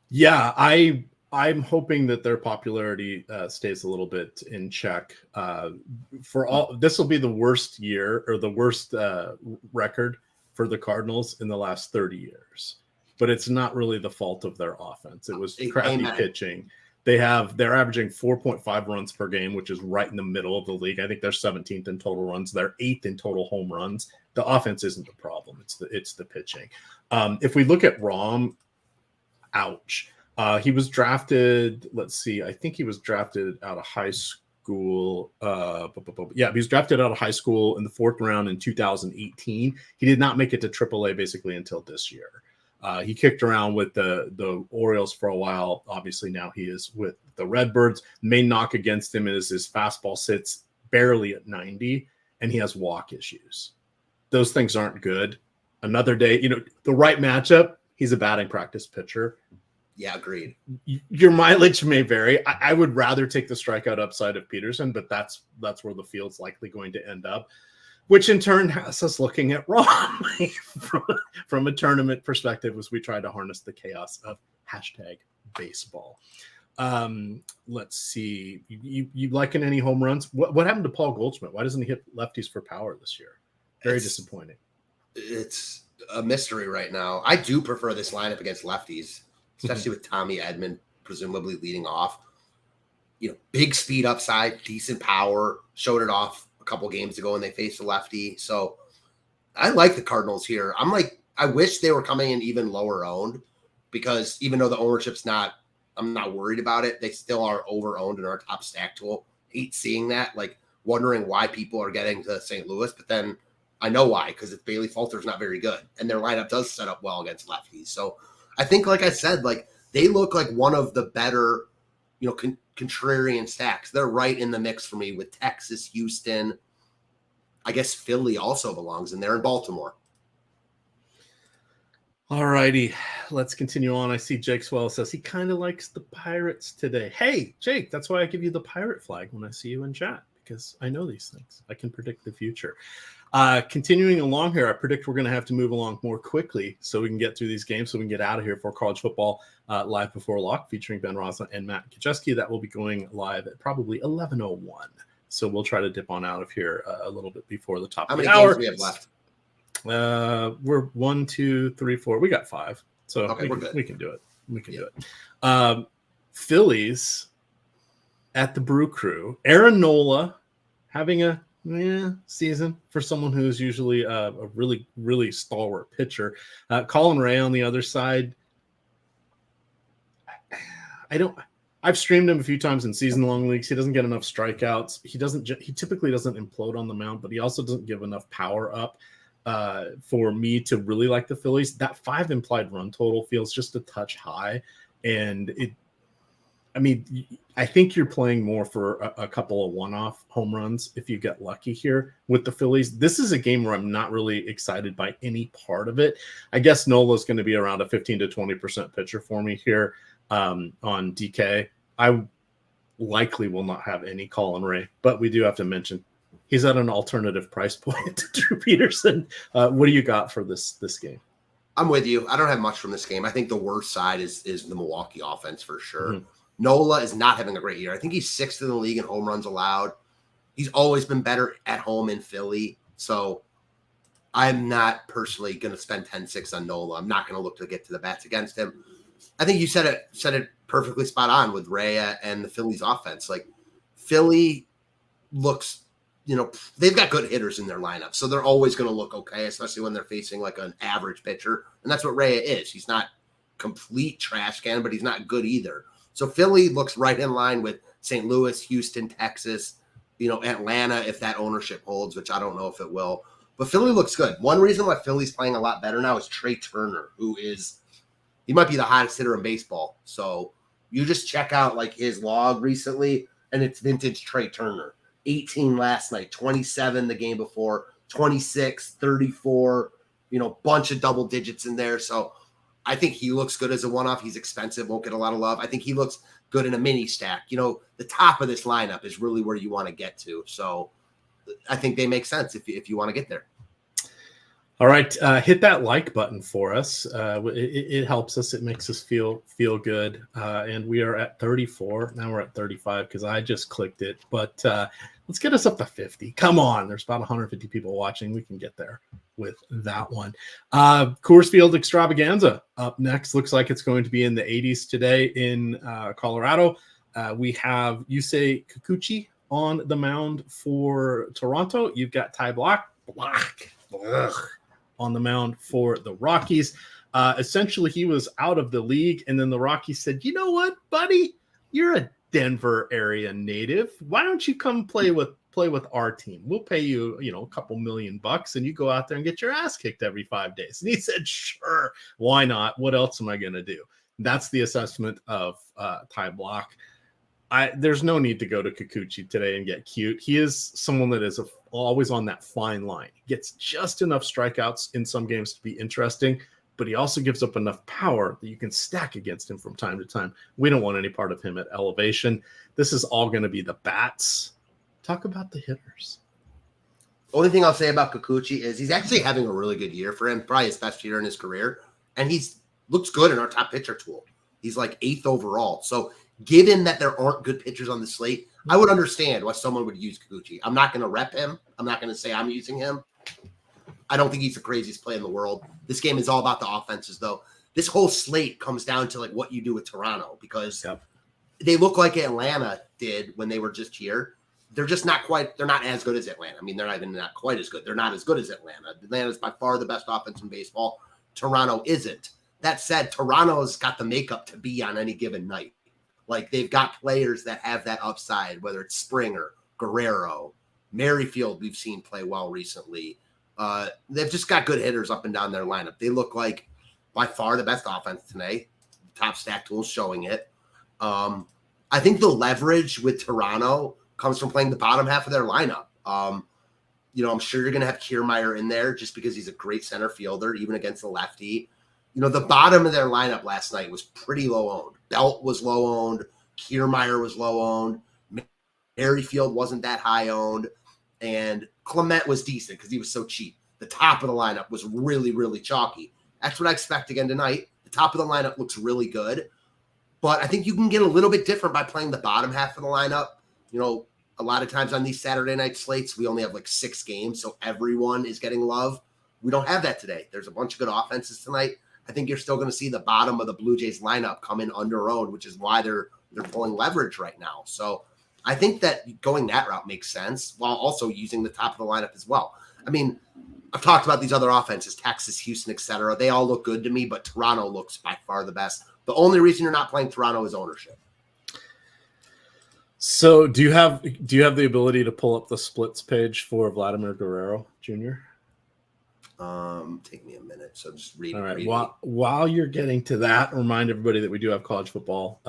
Yeah, I I'm hoping that their popularity stays a little bit in check. This will be the worst year or the worst record for the Cardinals in the last 30 years. But it's not really the fault of their offense. It was crappy pitching. They're averaging 4.5 runs per game, which is right in the middle of the league. I think they're 17th in total runs. They're 8th in total home runs. The offense isn't the problem. It's the pitching. If we look at Rom, ouch. He was drafted. Let's see. I think he was drafted out of high school. He was drafted out of high school in the 4th round in 2018. He did not make it to AAA basically until this year. He kicked around with the Orioles for a while. Obviously, now he is with the Redbirds. Main knock against him is his fastball sits barely at 90, and he has walk issues. Those things aren't good. Another day, the right matchup, he's a batting practice pitcher. Yeah, agreed. Your mileage may vary. I would rather take the strikeout upside of Peterson, but that's where the field's likely going to end up, which in turn has us looking at Rom from a tournament perspective as we try to harness the chaos of #baseball. Let's see. You liking any home runs? What happened to Paul Goldschmidt? Why doesn't he hit lefties for power this year? Very disappointing. It's a mystery right now. I do prefer this lineup against lefties, especially with Tommy Edman presumably leading off. Big speed upside, decent power, showed it off a couple games ago when they faced a lefty. So I like the Cardinals here. I wish they were coming in even lower owned, because even though the ownership's I'm not worried about it, they still are over owned in our top stack tool. Hate seeing that, wondering why people are getting to St. Louis, but then I know why, because if Bailey Falter's not very good, and their lineup does set up well against lefties. So I think, like I said, they look like one of the better, contrarian stacks. They're right in the mix for me with Texas, Houston. I guess Philly also belongs in there, and Baltimore. All righty, let's continue on. I see Jake Swell says he kind of likes the Pirates today. Hey, Jake, that's why I give you the pirate flag when I see you in chat, because I know these things. I can predict the future. Continuing along here, I predict we're going to have to move along more quickly so we can get through these games, so we can get out of here for college football live before lock, featuring Ben Rosa and Matt Kajeski. That will be going live at probably 11:01. So we'll try to dip on out of here a little bit before the top of the hour. How many games do we have left? We're 1, 2, 3, 4. We got 5. So okay, we can do it. We can do it. Phillies at the Brew Crew. Aaron Nola having a season for someone who's usually a really, really stalwart pitcher. Colin Ray on the other side. I've streamed him a few times in season-long leagues. He doesn't get enough strikeouts. He typically doesn't implode on the mound, but he also doesn't give enough power up for me to really like the Phillies. That 5 implied run total feels just a touch high, and I think you're playing more for a couple of one-off home runs if you get lucky here with the Phillies. This is a game where I'm not really excited by any part of it. I guess Nola's going to be around a 15 to 20% pitcher for me here on DK. I likely will not have any Colin Ray, but we do have to mention he's at an alternative price point to Drew Peterson. What do you got for this game? I'm with you. I don't have much from this game. I think the worst side is the Milwaukee offense for sure. Mm-hmm. Nola is not having a great year. I think he's 6th in the league in home runs allowed. He's always been better at home in Philly. So I'm not personally going to spend 10-6 on Nola. I'm not going to look to get to the bats against him. I think you said it perfectly spot on with Rhea and the Phillies offense. Philly looks, they've got good hitters in their lineup. So they're always going to look okay, especially when they're facing an average pitcher. And that's what Rhea is. He's not complete trash can, but he's not good either. So Philly looks right in line with St. Louis, Houston, Texas, Atlanta, if that ownership holds, which I don't know if it will. But Philly looks good. One reason why Philly's playing a lot better now is Trey Turner, he might be the hottest hitter in baseball. So you just check out his log recently, and it's vintage Trey Turner. 18 last night, 27 the game before, 26, 34, bunch of double digits in there. So I think he looks good as a one-off. He's expensive, won't get a lot of love. I think he looks good in a mini stack. The top of this lineup is really where you want to get to. So I think they make sense if you want to get there. All right, hit that like button for us. It helps us. It makes us feel good. And we are at 34. Now we're at 35 because I just clicked it. But let's get us up to 50. Come on. There's about 150 people watching. We can get there with that one. Coors Field Extravaganza up next. Looks like it's going to be in the 80s today in Colorado. We have Yusei Kikuchi on the mound for Toronto. You've got Ty Blach on the mound for the Rockies. Essentially, he was out of the league, and then the Rockies said, "You know what, buddy? You're a Denver area native. Why don't you come play with our team? We'll pay you, a couple $1,000,000, and you go out there and get your ass kicked every 5 days." And he said, "Sure, why not? What else am I going to do?" That's the assessment of Ty Blach. There's no need to go to Kikuchi today and get cute. He is someone that is always on that fine line. He gets just enough strikeouts in some games to be interesting, but he also gives up enough power that you can stack against him from time to time. We don't want any part of him at elevation. This is all going to be the bats. Talk about the hitters. Only thing I'll say about Kikuchi is he's actually having a really good year for him, probably his best year in his career, and looks good in our top pitcher tool. He's like 8th overall. So given that there aren't good pitchers on the slate, I would understand why someone would use Kikuchi. I'm not going to rep him. I'm not going to say I'm using him. I don't think he's the craziest play in the world. This game is all about the offenses, though. This whole slate comes down to like what you do with Toronto, because they look like Atlanta did when they were just here. They're just not quite – they're not as good as Atlanta. I mean, they're not even not quite as good. They're not as good as Atlanta. Atlanta's by far the best offense in baseball. Toronto isn't. That said, Toronto's got the makeup to be on any given night. Like, they've got players that have that upside, whether it's Springer, Guerrero, Merrifield we've seen play well recently. They've just got good hitters up and down their lineup. They look like by far the best offense today. Top stack tools showing it. I think the leverage with Toronto comes from playing the bottom half of their lineup. I'm sure you're going to have Kiermaier in there just because he's a great center fielder, even against the lefty. The bottom of their lineup last night was pretty low owned. Belt was low owned. Kiermaier was low owned. Merrifield wasn't that high owned. And Clement was decent because he was so cheap. The top of the lineup was really, really chalky. That's what I expect again tonight. The top of the lineup looks really good. But I think you can get a little bit different by playing the bottom half of the lineup. A lot of times on these Saturday night slates, we only have like 6 games, so everyone is getting love. We don't have that today. There's a bunch of good offenses tonight. I think you're still going to see the bottom of the Blue Jays lineup come in under-owned, which is why they're pulling leverage right now. So I think that going that route makes sense while also using the top of the lineup as well. I mean, I've talked about these other offenses, Texas, Houston, etc. They all look good to me, but Toronto looks by far the best. The only reason you're not playing Toronto is ownership. So do you have the ability to pull up the splits page for Vladimir Guerrero Jr.? Take me a minute. So just read. All right. While you're getting to that, remind everybody that we do have college football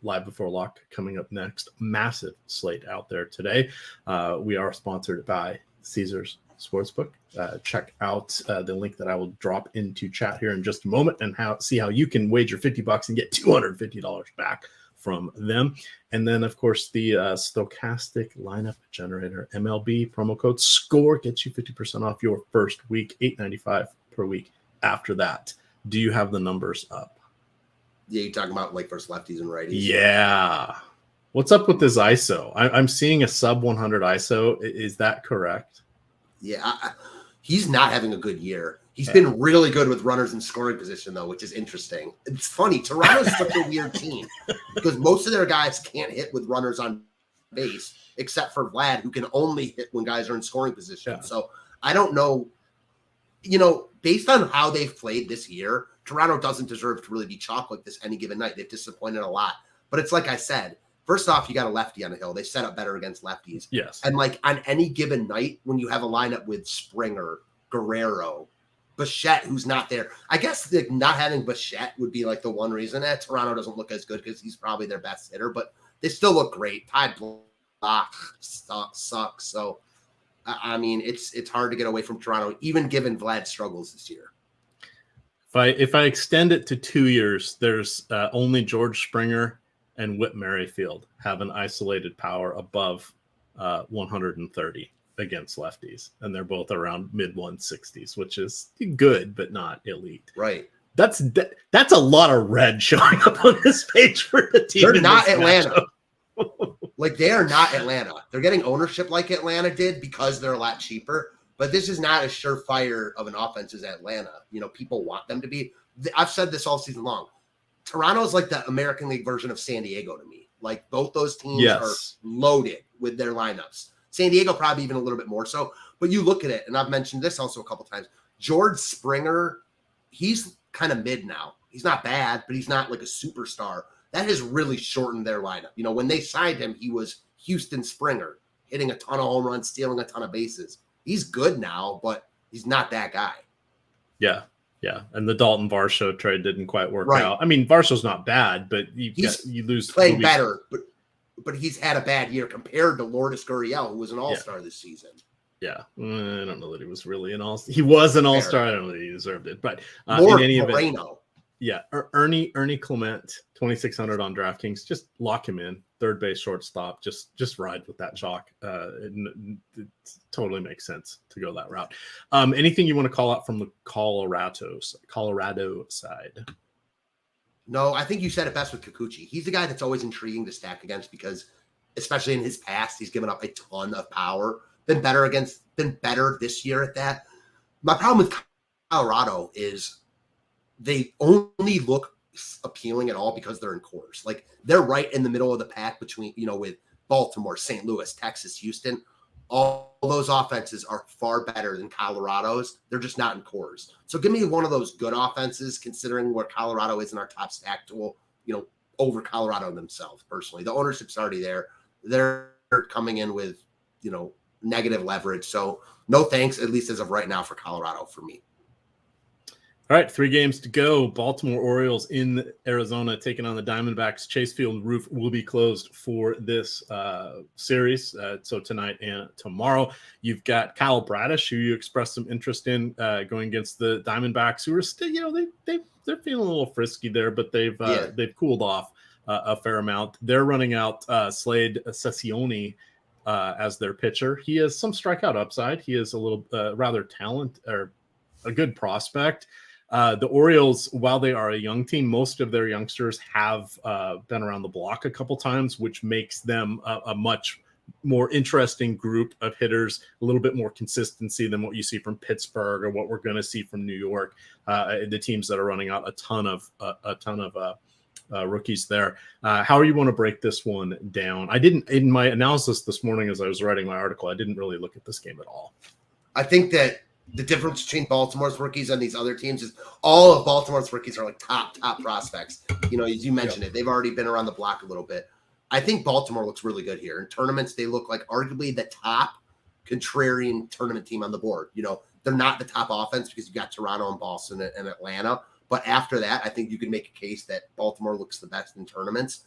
live before lock coming up next. Massive slate out there today. We are sponsored by Caesars Sportsbook. Check out the link that I will drop into chat here in just a moment and see how you can wager $50 and get $250 back from them. And then, of course, the Stokastic lineup generator, MLB promo code SCORE gets you 50% off your first week, $8.95 per week after that. Do you have the numbers up? Yeah, you're talking about like versus lefties and righties. Yeah. What's up with this ISO? I'm seeing a sub 100 ISO. Is that correct? Yeah, he's not having a good year. He's been really good with runners in scoring position, though, which is interesting. It's funny. Toronto's such a weird team because most of their guys can't hit with runners on base, except for Vlad, who can only hit when guys are in scoring position. Yeah. So I don't know. Based on how they've played this year, Toronto doesn't deserve to really be chalk like this any given night. They've disappointed a lot. But it's like I said, first off, you got a lefty on the hill. They set up better against lefties. Yes. And like on any given night, when you have a lineup with Springer, Guerrero, Bichette, who's not there. I guess not having Bichette would be like the one reason that Toronto doesn't look as good because he's probably their best hitter, but they still look great. Ty Blach sucks. So, I mean, it's hard to get away from Toronto, even given Vlad's struggles this year. If I extend it to 2 years, there's only George Springer and Whit Merrifield have an isolated power above 130 against lefties, and they're both around mid 160s, which is good but not elite. Right. That's a lot of red showing up on this page for the team. They're not Atlanta. Like, they are not Atlanta. They're getting ownership like Atlanta did because they're a lot cheaper. But this is not as surefire of an offense as Atlanta. You know, people want them to be. I've said this all season long. Toronto is like the American League version of San Diego to me. Like, both those teams are loaded with their lineups. San Diego probably even a little bit more so. But you look at it, and I've mentioned this also a couple times. George Springer, he's kind of mid now. He's not bad, but he's not like a superstar. That has really shortened their lineup. You know, when they signed him, he was Houston Springer, hitting a ton of home runs, stealing a ton of bases. He's good now, but he's not that guy. Yeah. And the Dalton Varsho trade didn't quite work out. I mean, Varsho's not bad, but you lose. Playing better, but he's had a bad year compared to Lourdes Gurriel, who was an all-star this season. Yeah, I don't know that he was really an all-star. He was an all-star. I don't know that he deserved it, but more in any Moreno. event, yeah, Ernie Clement, 2,600 on DraftKings. Just lock him in, third base, shortstop. Just ride with that chalk. It totally makes sense to go that route. Anything you want to call out from the Colorado side? No, I think you said it best with Kikuchi. He's the guy that's always intriguing to stack against because, especially in his past, he's given up a ton of power. Been better this year at that. My problem with Colorado is they only look appealing at all because they're in cores. Like, they're right in the middle of the pack between, you know, with Baltimore, St. Louis, Texas, Houston. All those offenses are far better than Colorado's. They're just not in cores. So give me one of those good offenses, considering where Colorado is in our top stack tool, you know, over Colorado themselves personally. The ownership's already there. They're coming in with, you know, negative leverage. So no thanks, at least as of right now, for Colorado for me. All right, 3 games to go. Baltimore Orioles in Arizona taking on the Diamondbacks. Chase Field roof will be closed for this series. So tonight and tomorrow, you've got Kyle Bradish, who you expressed some interest in going against the Diamondbacks, who are still, you know, they're feeling a little frisky there, but they've cooled off a fair amount. They're running out Slade Sessione as their pitcher. He has some strikeout upside. He is a little rather talent or a good prospect. The Orioles, while they are a young team, most of their youngsters have been around the block a couple times, which makes them a much more interesting group of hitters, a little bit more consistency than what you see from Pittsburgh or what we're going to see from New York. The teams that are running out a ton of rookies there. How do you want to break this one down? I didn't, in my analysis this morning as I was writing my article, I didn't really look at this game at all. I think that the difference between Baltimore's rookies and these other teams is all of Baltimore's rookies are like top prospects. You know, as you mentioned it, they've already been around the block a little bit. I think Baltimore looks really good here. In tournaments, they look like arguably the top contrarian tournament team on the board. You know, they're not the top offense because you got Toronto and Boston and Atlanta. But after that, I think you can make a case that Baltimore looks the best in tournaments.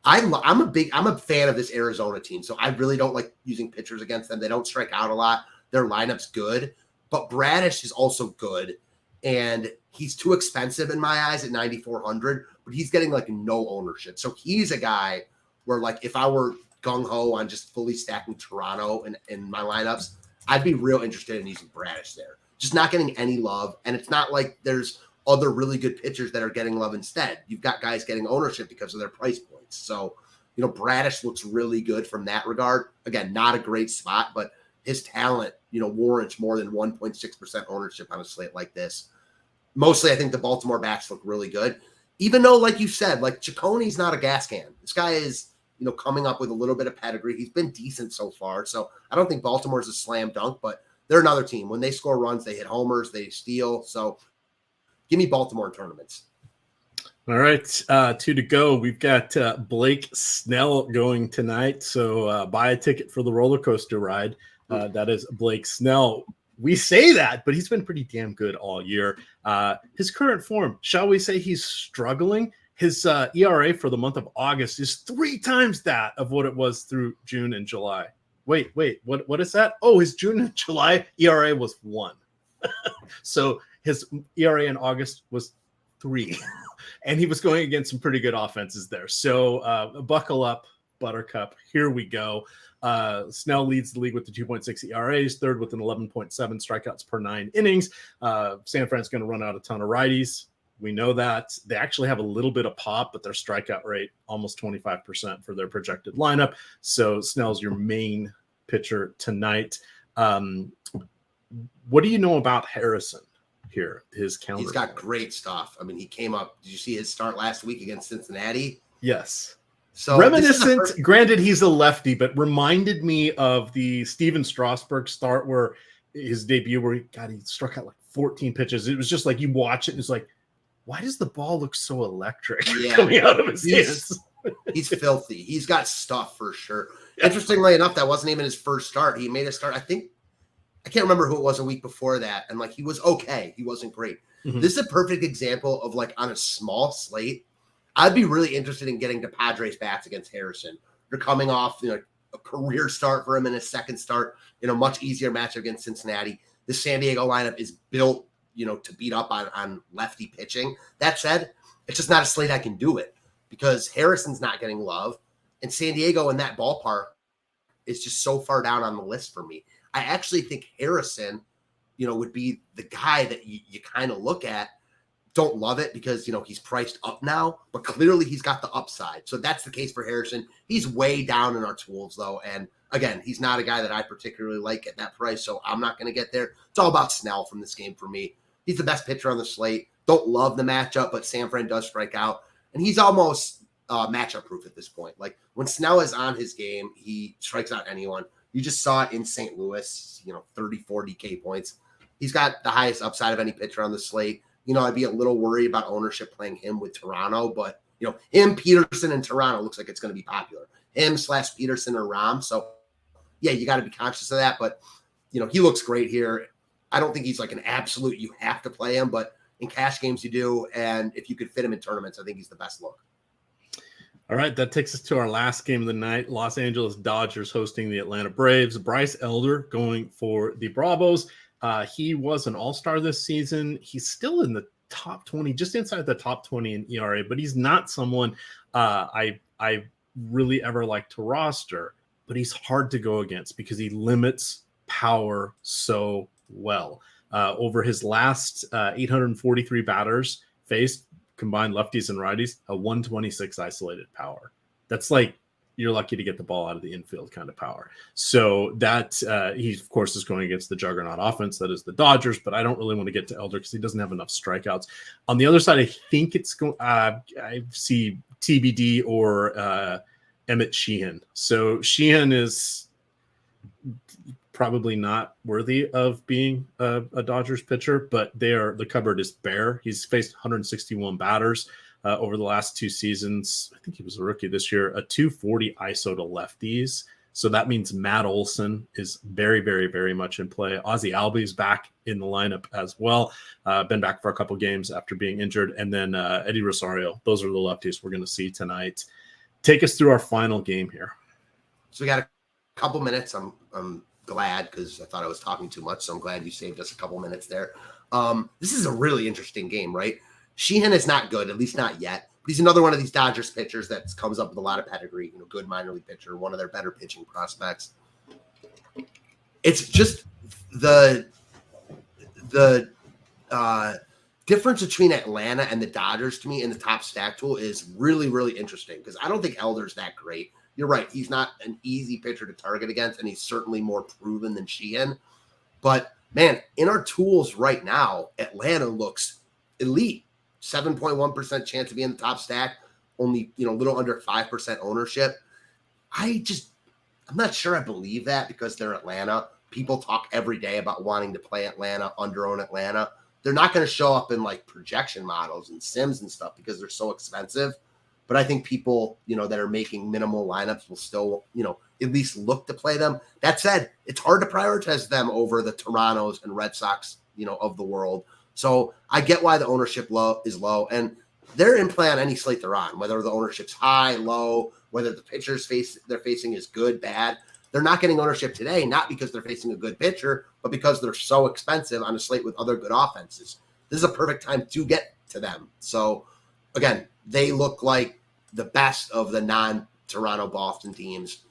I'm a fan of this Arizona team, so I really don't like using pitchers against them. They don't strike out a lot. Their lineup's good. But Bradish is also good, and he's too expensive in my eyes at 9,400, but he's getting like no ownership. So he's a guy where, like, if I were gung-ho on just fully stacking Toronto in my lineups, I'd be real interested in using Bradish there. Just not getting any love, and it's not like there's other really good pitchers that are getting love instead. You've got guys getting ownership because of their price points. So, you know, Bradish looks really good from that regard. Again, not a great spot, but his talent, you know, warrants more than 1.6% ownership on a slate like this. Mostly, I think the Baltimore backs look really good. Even though, like you said, like Cicconi's not a gas can. This guy is, you know, coming up with a little bit of pedigree. He's been decent so far. So I don't think Baltimore's a slam dunk, but they're another team. When they score runs, they hit homers, they steal. So give me Baltimore in tournaments. All right, 2 to go. We've got Blake Snell going tonight. So buy a ticket for the roller coaster ride. That is Blake Snell. We say that, but he's been pretty damn good all year. His current form, shall we say he's struggling? His ERA for the month of August is 3 times that of what it was through June and July. Wait, what is that? Oh, his June and July ERA was 1. So his ERA in August was 3. And he was going against some pretty good offenses there. So buckle up, Buttercup. Here we go. Snell leads the league with the 2.6 ERAs, third with an 11.7 strikeouts per 9 innings. San Fran's going to run out a ton of righties. We know that. They actually have a little bit of pop, but their strikeout rate almost 25% for their projected lineup. So Snell's your main pitcher tonight. What do you know about Harrison here? His counter. He's got great stuff. I mean, he came up. Did you see his start last week against Cincinnati? Yes. So reminiscent, granted he's a lefty, but reminded me of the Steven Strasburg start where his debut where he struck out like 14 pitches. It was just like you watch it and it's like, why does the ball look so electric coming out of his hands? He's filthy. He's got stuff for sure. Yeah. Interestingly enough, that wasn't even his first start. He made a start. I can't remember who it was a week before that. And like, he was okay. He wasn't great. Mm-hmm. This is a perfect example of like on a small slate. I'd be really interested in getting the Padres bats against Harrison. They're coming off, a career start for him in his second start in a much easier matchup against Cincinnati. The San Diego lineup is built, to beat up on lefty pitching. That said, it's just not a slate I can do it because Harrison's not getting love, and San Diego in that ballpark is just so far down on the list for me. I actually think Harrison, would be the guy that you kind of look at. Don't love it because, he's priced up now, but clearly he's got the upside. So that's the case for Harrison. He's way down in our tools, though. And again, he's not a guy that I particularly like at that price, so I'm not going to get there. It's all about Snell from this game for me. He's the best pitcher on the slate. Don't love the matchup, but San Fran does strike out. And he's almost matchup proof at this point. Like when Snell is on his game, he strikes out anyone. You just saw it in St. Louis, 30, 40 K points. He's got the highest upside of any pitcher on the slate. I'd be a little worried about ownership playing him with Toronto, but him, Peterson, and Toronto looks like it's going to be popular. Him/Peterson or Rom. So yeah, you got to be conscious of that. But he looks great here. I don't think he's like an absolute you have to play him, but in cash games you do. And if you could fit him in tournaments, I think he's the best look. All right, that takes us to our last game of the night. Los Angeles Dodgers hosting the Atlanta Braves. Bryce Elder going for the Bravos. He was an all-star this season. He's still in the top 20, just inside the top 20 in ERA, but he's not someone I really ever like to roster, but he's hard to go against because he limits power so well. Over his last 843 batters faced, combined lefties and righties, a 126 isolated power. That's like you're lucky to get the ball out of the infield kind of power. So that he, of course, is going against the juggernaut offense that is the Dodgers, but I don't really want to get to Elder because he doesn't have enough strikeouts. On the other side, I think it's going I see TBD or Emmett Sheehan. So Sheehan is probably not worthy of being a Dodgers pitcher, but the cupboard is bare. He's faced 161 batters over the last 2 seasons. I think he was a rookie this year, a 240 ISO to lefties. So that means Matt Olson is very, very, very much in play. Ozzie Albies back in the lineup as well. Been back for a couple games after being injured. And then Eddie Rosario. Those are the lefties we're going to see tonight. Take us through our final game here. So we got a couple minutes. I'm glad because I thought I was talking too much. So I'm glad you saved us a couple minutes there. This is a really interesting game, right? Sheehan is not good, at least not yet. But he's another one of these Dodgers pitchers that comes up with a lot of pedigree, good minor league pitcher, one of their better pitching prospects. It's just the difference between Atlanta and the Dodgers to me in the top stack tool is really, really interesting because I don't think Elder's that great. You're right. He's not an easy pitcher to target against, and he's certainly more proven than Sheehan. But, man, in our tools right now, Atlanta looks elite. 7.1% chance to be in the top stack, only, a little under 5% ownership. I'm not sure I believe that because they're Atlanta. People talk every day about wanting to play Atlanta, under-own Atlanta. They're not going to show up in like projection models and sims and stuff because they're so expensive. But I think people, that are making minimal lineups will still, at least look to play them. That said, it's hard to prioritize them over the Torontos and Red Sox, of the world. So I get why the ownership is low, and they're in play on any slate they're on, whether the ownership's high, low, whether the pitchers they're facing is good, bad. They're not getting ownership today, not because they're facing a good pitcher, but because they're so expensive on a slate with other good offenses. This is a perfect time to get to them. So again, they look like the best of the Toronto, Boston teams.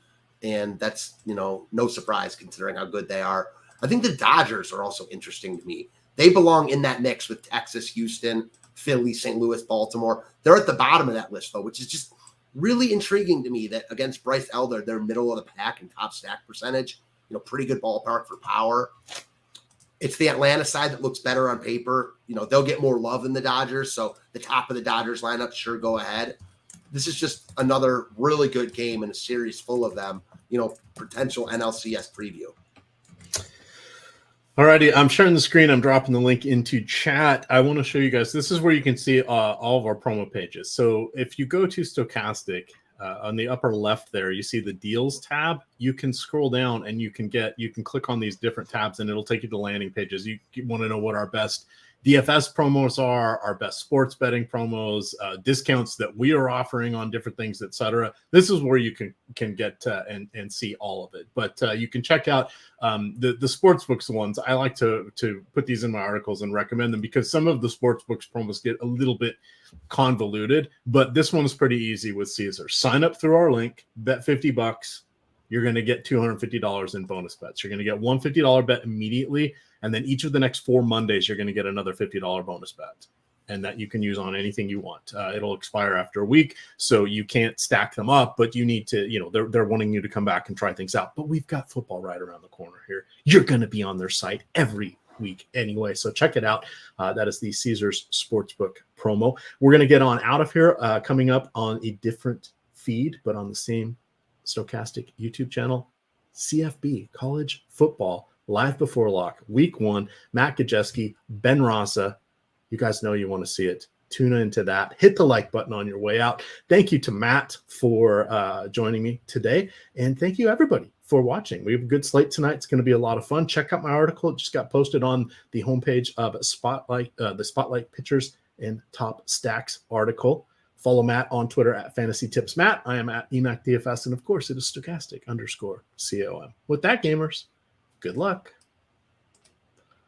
And that's, no surprise considering how good they are. I think the Dodgers are also interesting to me. They belong in that mix with Texas, Houston, Philly, St. Louis, Baltimore. They're at the bottom of that list, though, which is just really intriguing to me that against Bryce Elder, they're middle of the pack in top stack percentage. Pretty good ballpark for power. It's the Atlanta side that looks better on paper. They'll get more love than the Dodgers. So the top of the Dodgers lineup, sure, go ahead. This is just another really good game in a series full of them, potential NLCS preview. Alrighty, I'm sharing the screen. I'm dropping the link into chat. I want to show you guys. This is where you can see all of our promo pages. So if you go to Stokastic, on the upper left there, you see the deals tab. You can scroll down and you can click on these different tabs and it'll take you to landing pages. You want to know what our best DFS promos are, our best sports betting promos, discounts that we are offering on different things, etc. This is where you can get and see all of it. But you can check out the sports books ones. I like to put these in my articles and recommend them because some of the sports books promos get a little bit convoluted, but this one's pretty easy with Caesar. Sign up through our link, bet $50. You're going to get $250 in bonus bets. You're going to get one $50 bet immediately. And then each of the next 4 Mondays, you're going to get another $50 bonus bet. And that you can use on anything you want. It'll expire after a week. So you can't stack them up, but you need to, they're wanting you to come back and try things out. But we've got football right around the corner here. You're going to be on their site every week anyway. So check it out. That is the Caesars Sportsbook promo. We're going to get on out of here coming up on a different feed, but on the same Stokastic YouTube channel, CFB College Football Live Before Lock, Week 1, Matt Gajeski, Ben Rasa. You guys know you want to see it. Tune into that. Hit the like button on your way out. Thank you to Matt for joining me today. And thank you, everybody, for watching. We have a good slate tonight. It's going to be a lot of fun. Check out my article. It just got posted on the homepage of the Spotlight Pitchers and Top Stacks article. Follow Matt on Twitter at FantasyTipsMatt. I am at EMac DFS. And, of course, it is Stokastic _COM. With that, gamers, good luck.